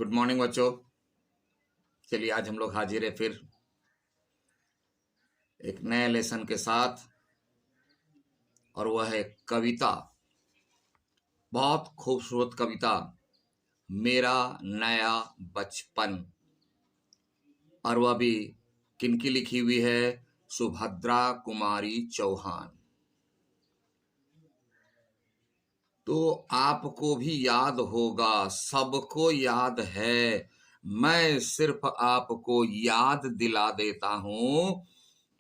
Good morning बच्चों। चलिए आज हम लोग हाजिर है फिर एक नए लेसन के साथ, और वह है कविता। बहुत खूबसूरत कविता, मेरा नया बचपन। और वह भी किनकी लिखी हुई है? सुभद्रा कुमारी चौहान। तो आपको भी याद होगा, सबको याद है। मैं सिर्फ आपको याद दिला देता हूं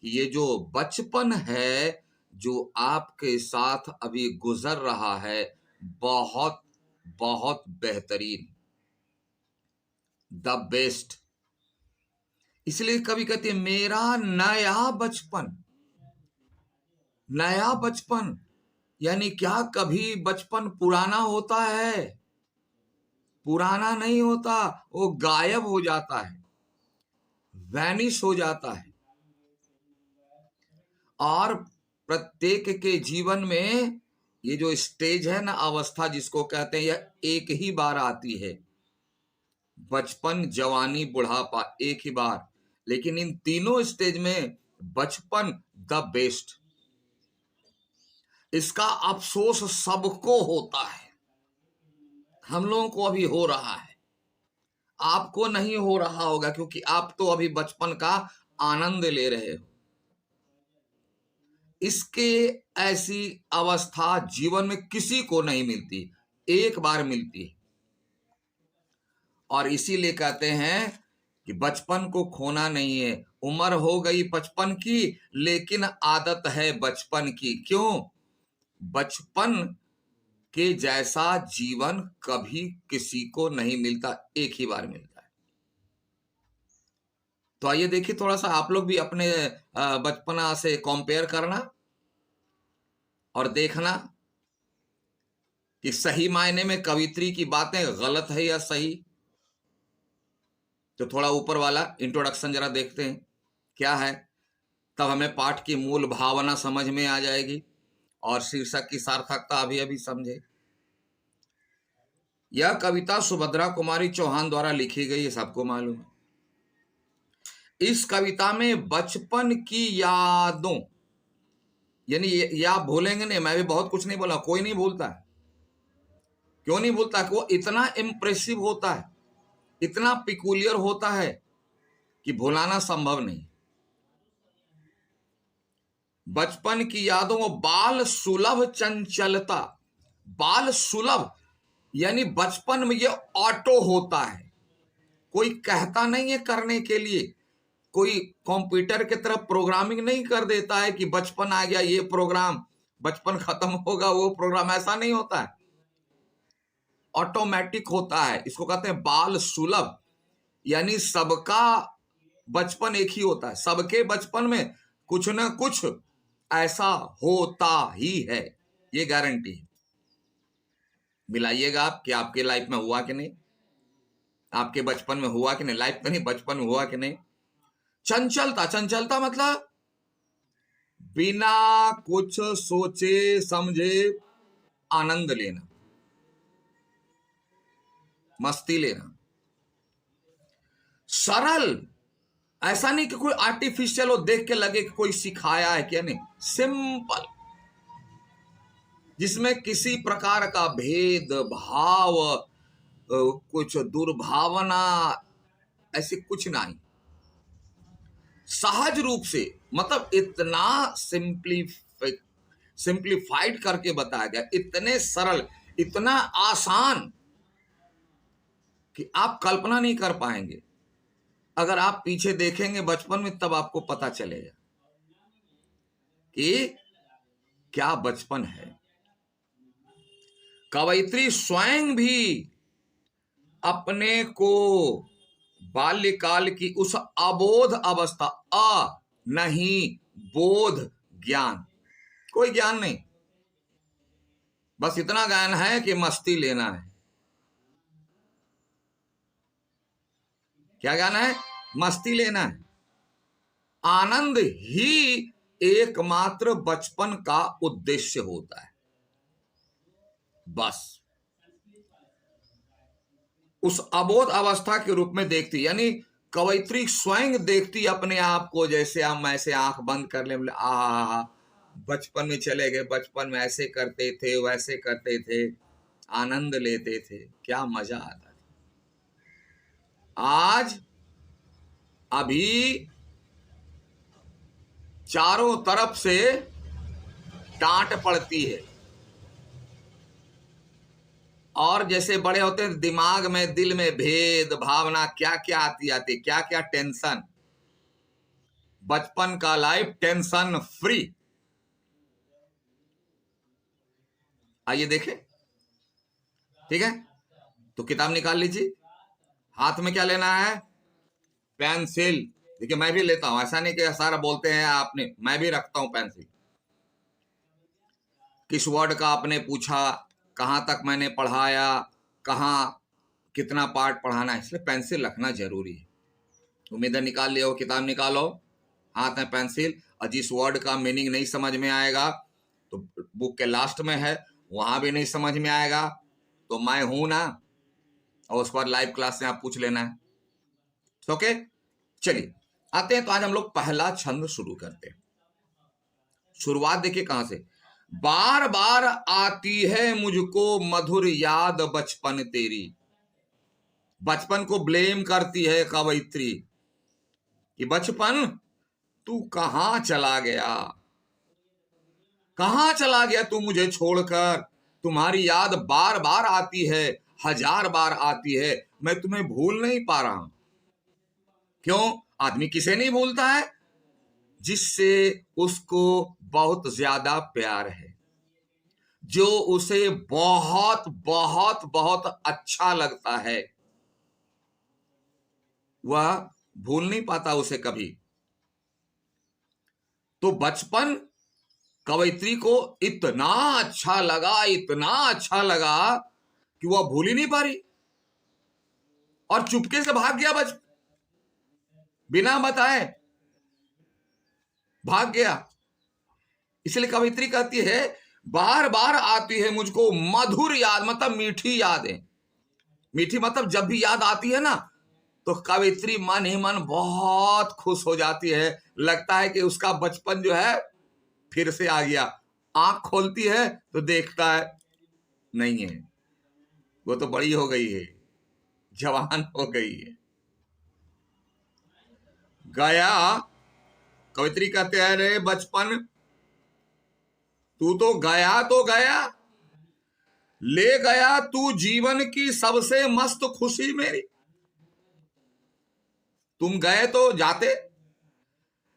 कि ये जो बचपन है जो आपके साथ अभी गुजर रहा है, बहुत बहुत बेहतरीन, द बेस्ट। इसलिए कभी कहते हैं मेरा नया बचपन। नया बचपन यानी क्या कभी बचपन पुराना होता है? पुराना नहीं होता, वो गायब हो जाता है, वैनिश हो जाता है। और प्रत्येक के जीवन में ये जो स्टेज है ना, अवस्था जिसको कहते हैं, यह एक ही बार आती है। बचपन, जवानी, बुढ़ापा, एक ही बार। लेकिन इन तीनों स्टेज में बचपन द बेस्ट। इसका अफसोस सबको होता है। हम लोगों को अभी हो रहा है, आपको नहीं हो रहा होगा, क्योंकि आप तो अभी बचपन का आनंद ले रहे हो। इसके ऐसी अवस्था जीवन में किसी को नहीं मिलती, एक बार मिलती है। और इसीलिए कहते हैं कि बचपन को खोना नहीं है। उम्र हो गई 55 की, लेकिन आदत है बचपन की। क्यों? बचपन के जैसा जीवन कभी किसी को नहीं मिलता, एक ही बार मिलता है। तो आइए देखिए, थोड़ा सा आप लोग भी अपने बचपना से कंपेयर करना और देखना कि सही मायने में कवित्री की बातें गलत है या सही। तो थोड़ा ऊपर वाला इंट्रोडक्शन जरा देखते हैं क्या है, तब हमें पाठ की मूल भावना समझ में आ जाएगी और शीर्षक की सार्थकता अभी अभी समझे। यह कविता सुभद्रा कुमारी चौहान द्वारा लिखी गई है, सबको मालूम है। इस कविता में बचपन की यादों, यानी ये आप भूलेंगे नहीं, मैं भी बहुत कुछ नहीं बोला, कोई नहीं भूलता है। क्यों नहीं भूलता? कि वो इतना इंप्रेसिव होता है, इतना पिकुलियर होता है कि भुलाना संभव नहीं। बचपन की यादों, बाल सुलभ चंचलता। बाल सुलभ यानी बचपन में ये ऑटो होता है, कोई कहता नहीं है करने के लिए। कोई कंप्यूटर की तरफ प्रोग्रामिंग नहीं कर देता है कि बचपन आ गया, ये प्रोग्राम, बचपन खत्म होगा वो प्रोग्राम, ऐसा नहीं होता है। ऑटोमेटिक होता है। इसको कहते हैं बाल सुलभ, यानी सबका बचपन एक ही होता है। सबके बचपन में कुछ ना कुछ ऐसा होता ही है, ये गारंटी है। मिलाइएगा आप कि आपके लाइफ में हुआ कि नहीं, आपके बचपन में हुआ कि नहीं। लाइफ में नहीं, बचपन में हुआ कि नहीं। चंचलता, चंचलता मतलब बिना कुछ सोचे समझे आनंद लेना, मस्ती लेना। सरल, ऐसा नहीं कि कोई आर्टिफिशियल हो, देख के लगे कि कोई सिखाया है, क्या नहीं। सिंपल, जिसमें किसी प्रकार का भेद भाव, कुछ दुर्भावना, ऐसे कुछ नहीं। सहज रूप से, मतलब इतना सिंप्लीफाइड करके बताया गया, इतने सरल, इतना आसान कि आप कल्पना नहीं कर पाएंगे। अगर आप पीछे देखेंगे बचपन में, तब आपको पता चलेगा कि क्या बचपन है। कवयित्री स्वयं भी अपने को बाल्यकाल की उस अबोध अवस्था, नहीं बोध, ज्ञान, कोई ज्ञान नहीं, बस इतना ज्ञान है कि मस्ती लेना है। क्या ज्ञान है? मस्ती लेना है। आनंद ही एकमात्र बचपन का उद्देश्य होता है, बस। उस अबोध अवस्था के रूप में देखती, यानी कवयित्री स्वयं देखती अपने आप को, जैसे हम ऐसे आंख बंद कर ले, बोले आ बचपन में चले गए, बचपन में ऐसे करते थे वैसे करते थे, आनंद लेते थे, क्या मजा आता था। आज अभी चारों तरफ से डांट पड़ती है, और जैसे बड़े होते हैं दिमाग में दिल में भेद भावना क्या क्या आती, क्या क्या टेंशन। बचपन का लाइफ टेंशन फ्री। आइए देखें, ठीक है। तो किताब निकाल लीजिए, हाथ में क्या लेना है, पेंसिल। देखिए मैं भी लेता हूं, ऐसा नहीं कि सारा बोलते हैं आपने, मैं भी रखता हूं पेंसिल। किस वर्ड का आपने पूछा, कहां तक मैंने पढ़ाया, कहां कितना पार्ट पढ़ाना है, इसलिए पेंसिल रखना जरूरी है। उम्मीद है निकाल लिया हो, किताब निकालो, हाथ में पेंसिल। और जिस वर्ड का मीनिंग नहीं समझ में आएगा तो बुक के लास्ट में है, वहां भी नहीं समझ में आएगा तो मैं हूं ना, और उसके बाद लाइव क्लास से आप पूछ लेना है। ओके, चलिए आते हैं। तो आज हम लोग पहला छंद शुरू करते हैं। शुरुआत देखिए कहां से, बार बार आती है मुझको मधुर याद बचपन तेरी। बचपन को ब्लेम करती है कवयित्री कि बचपन तू कहां चला गया, कहां चला गया तू मुझे छोड़कर। तुम्हारी याद बार बार आती है, हजार बार आती है, मैं तुम्हें भूल नहीं पा रहा हूं। क्यों, आदमी किसे नहीं भूलता है, जिससे उसको बहुत ज्यादा प्यार है, जो उसे बहुत बहुत बहुत अच्छा लगता है, वह भूल नहीं पाता उसे कभी। तो बचपन कवयित्री को इतना अच्छा लगा, इतना अच्छा लगा कि वह भूल ही नहीं पा रही, और चुपके से भाग गया, बिना बताए भाग गया। इसलिए कवयित्री कहती है बार बार आती है मुझको मधुर याद, मतलब मीठी यादें। मीठी मतलब जब भी याद आती है ना, तो कवयित्री मन ही मन बहुत खुश हो जाती है, लगता है कि उसका बचपन जो है फिर से आ गया। आंख खोलती है तो देखता है नहीं है, वो तो बड़ी हो गई है, जवान हो गई है। गया, कवित्री कहते हैं रे बचपन तू तो गया, ले गया तू जीवन की सबसे मस्त खुशी मेरी। तुम गए तो जाते,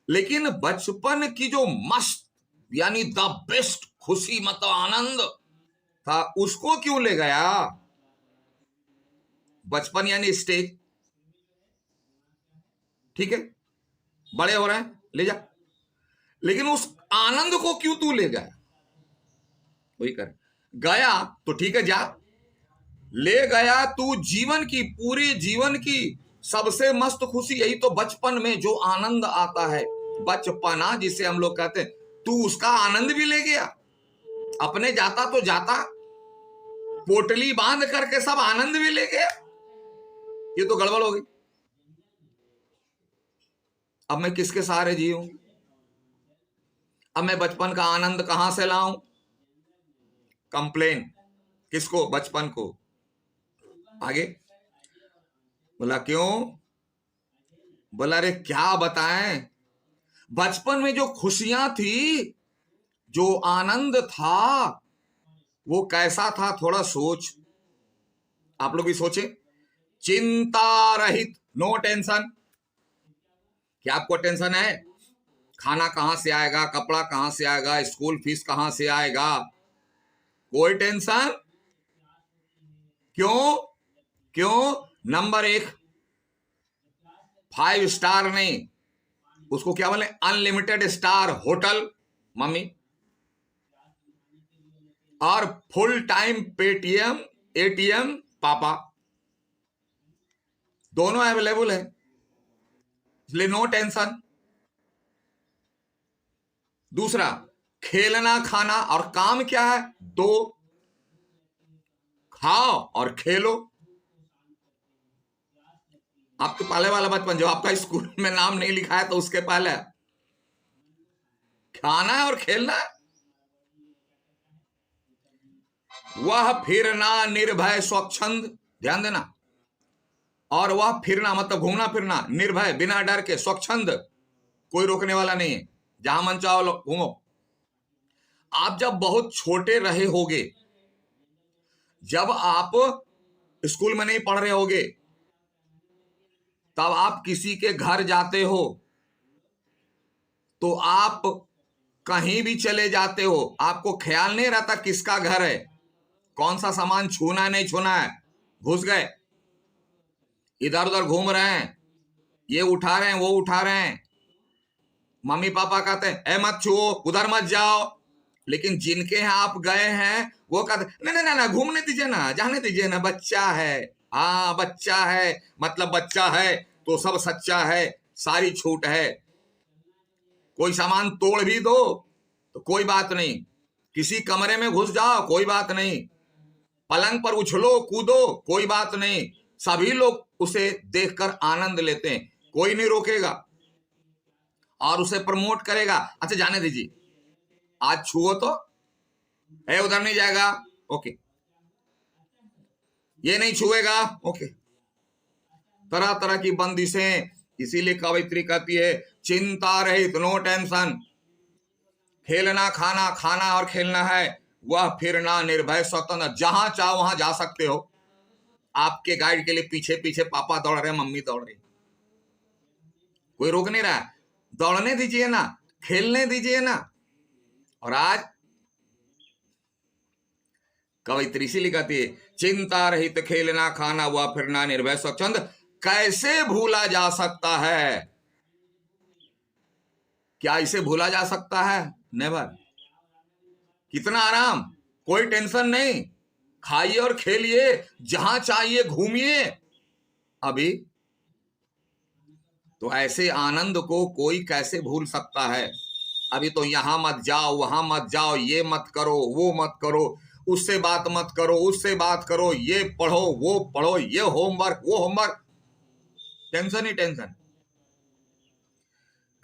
लेकिन बचपन की जो मस्त यानी द बेस्ट खुशी मतलब आनंद था, उसको क्यों ले गया। बचपन यानी स्टेज, ठीक है, बड़े हो रहे हैं ले जा, लेकिन उस आनंद को क्यों तू ले गया। वही कर, गया तो ठीक है जा, ले गया तू जीवन की, पूरी जीवन की सबसे मस्त खुशी। यही तो बचपन में जो आनंद आता है, बचपना जिसे हम लोग कहते हैं, तू उसका आनंद भी ले गया। अपने जाता तो जाता, पोटली बांध करके सब आनंद भी ले गया, ये तो गड़बड़ हो गई। अब मैं किसके सहारे जीऊं, अब मैं बचपन का आनंद कहां से लाऊं। कंप्लेन किसको, बचपन को। आगे बोला क्यों, बोला रे क्या बताएं, बचपन में जो खुशियां थी, जो आनंद था, वो कैसा था, थोड़ा सोच। आप लोग भी सोचे, चिंता रहित, नो टेंशन। क्या आपको टेंशन है, खाना कहां से आएगा, कपड़ा कहां से आएगा, स्कूल फीस कहां से आएगा, कोई टेंशन क्यों। क्यों, नंबर एक 5 स्टार नहीं, उसको क्या बोले, अनलिमिटेड स्टार होटल मम्मी, और फुल टाइम पेटीएम एटीएम पापा, दोनों अवेलेबल है, इसलिए नो टेंशन। दूसरा, खेलना खाना और काम क्या है, दो, खाओ और खेलो। आपके पहले वाला बचपन, जो आपका स्कूल में नाम नहीं लिखा है तो उसके पहले खाना है और खेलना है। वह फिरना निर्भय स्वच्छंद, ध्यान देना, और वह फिरना मतलब घूमना फिरना, निर्भय बिना डर के, स्वच्छंद कोई रोकने वाला नहीं है, जहां मन चाहो घूमो। आप जब बहुत छोटे रहे होगे, जब आप स्कूल में नहीं पढ़ रहे होगे, तब आप किसी के घर जाते हो तो आप कहीं भी चले जाते हो, आपको ख्याल नहीं रहता किसका घर है, कौन सा सामान छूना है नहीं छूना है। घुस गए, इधर उधर घूम रहे हैं, ये उठा रहे हैं वो उठा रहे हैं, मम्मी पापा कहते हैं ए मत छुओ, उधर मत जाओ। लेकिन जिनके यहाँ आप गए हैं वो कहते नहीं नहीं ना, घूमने दीजिए ना, जाने दीजिए ना, बच्चा है। हाँ बच्चा है, मतलब बच्चा है तो सब सच्चा है, सारी छूट है। कोई सामान तोड़ भी दो तो कोई बात नहीं, किसी कमरे में घुस जाओ कोई बात नहीं, पलंग पर उछलो कूदो कोई बात नहीं, सभी लोग उसे देखकर आनंद लेते हैं, कोई नहीं रोकेगा और उसे प्रमोट करेगा। अच्छा जाने दीजिए, आज छुओ तो है, उधर नहीं जाएगा, ओके, ये नहीं छुएगा, ओके, तरह तरह की बंदिशें। इसीलिए कवयित्री कहती है चिंता रहित, नो टेंशन, खेलना खाना, खाना और खेलना है, वह फिरना निर्भय स्वतंत्र, जहां चाहो वहां जा सकते हो। आपके गाइड के लिए पीछे पीछे पापा दौड़ रहे, मम्मी दौड़ रही, कोई रोक नहीं रहा है, दौड़ने दीजिए ना, खेलने दीजिए ना। और आज कवयित्री इसीलिए कहती है चिंता रहित खेलना खाना हुआ फिरना निर्भय स्वच्छंद, कैसे भूला जा सकता है? क्या इसे भूला जा सकता है? नेवर। कितना आराम, कोई टेंशन नहीं, खाइए और खेलिए, जहां चाहिए घूमिए। अभी तो ऐसे आनंद को कोई कैसे भूल सकता है? अभी तो यहां मत जाओ, वहां मत जाओ, ये मत करो, वो मत करो, उससे बात मत करो, उससे बात करो, ये पढ़ो, वो पढ़ो, ये होमवर्क, वो होमवर्क, टेंशन ही टेंशन।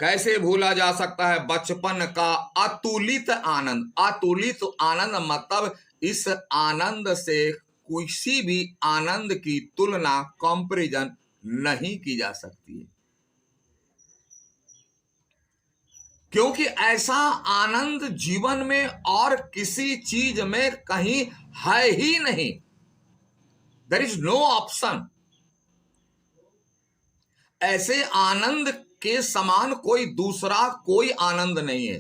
कैसे भूला जा सकता है बचपन का अतुलित आनंद? अतुलित आनंद मतलब इस आनंद से किसी भी आनंद की तुलना, कंपैरिजन नहीं की जा सकती है, क्योंकि ऐसा आनंद जीवन में और किसी चीज में कहीं है ही नहीं। There is no option. ऐसे आनंद के समान कोई दूसरा कोई आनंद नहीं है।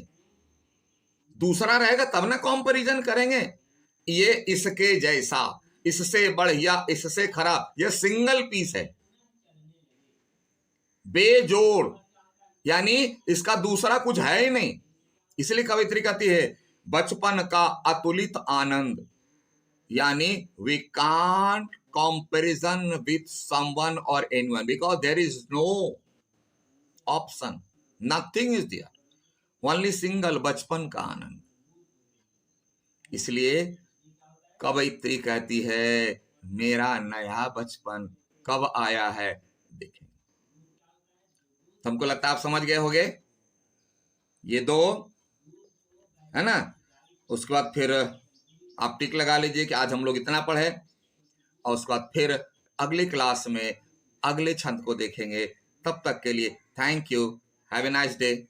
दूसरा रहेगा तब ना कंपैरिजन करेंगे, ये इसके जैसा, इससे बढ़िया, इससे खराब, ये सिंगल पीस है, बेजोड़, यानी इसका दूसरा कुछ है ही नहीं। इसलिए कवित्री कहती है बचपन का अतुलित आनंद, यानी we can't comparison with someone और anyone, because there is no option, nothing is there, only single बचपन का आनंद। इसलिए कवयित्री कहती है मेरा नया बचपन कब आया है, देखें। हमको लगता है आप समझ गए होंगे, ये दो है ना। उसके बाद फिर आप टिक लगा लीजिए कि आज हम लोग इतना पढ़े, और उसके बाद फिर अगली क्लास में अगले छंद को देखेंगे। तब तक के लिए thank you, have a nice day.